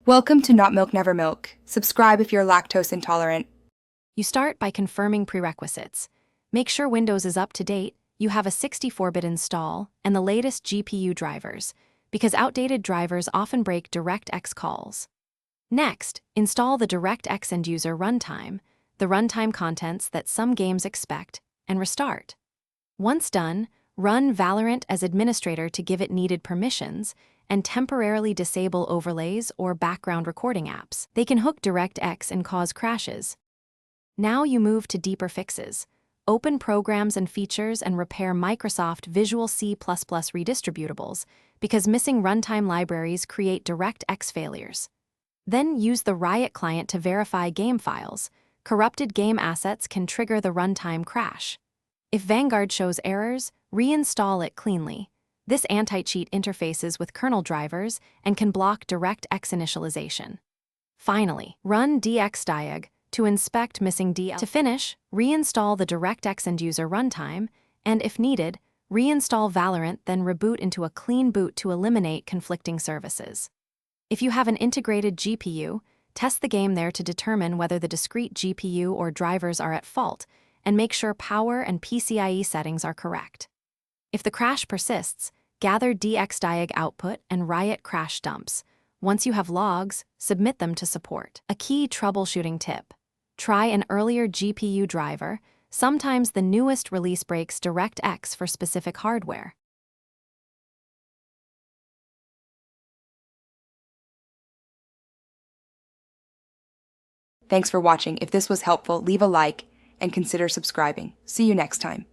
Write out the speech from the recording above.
Welcome to Not Milk Never Milk. Subscribe if you're lactose intolerant. You start by confirming prerequisites. Make sure Windows is up to date, you have a 64-bit install, and the latest GPU drivers, because outdated drivers often break DirectX calls. Next, install the DirectX End-User Runtime, the runtime contents that some games expect, and restart. Once done, run Valorant as administrator to give it needed permissions, and temporarily disable overlays or background recording apps. They can hook DirectX and cause crashes. Now you move to deeper fixes. Open programs and features and repair Microsoft Visual C++ redistributables, because missing runtime libraries create DirectX failures. Then use the Riot client to verify game files. Corrupted game assets can trigger the runtime crash. If Vanguard shows errors, reinstall it cleanly. This anti-cheat interfaces with kernel drivers and can block DirectX initialization. Finally, run dxdiag to inspect missing DL. To finish, reinstall the DirectX End-User Runtime, and if needed, reinstall Valorant, then reboot into a clean boot to eliminate conflicting services. If you have an integrated GPU, test the game there to determine whether the discrete GPU or drivers are at fault, and make sure power and PCIe settings are correct. If the crash persists, gather dxdiag output and Riot crash dumps. Once you have logs, submit them to support. A key troubleshooting tip: try an earlier GPU driver. Sometimes the newest release breaks DirectX for specific hardware. Thanks for watching. If this was helpful, leave a like and consider subscribing. See you next time.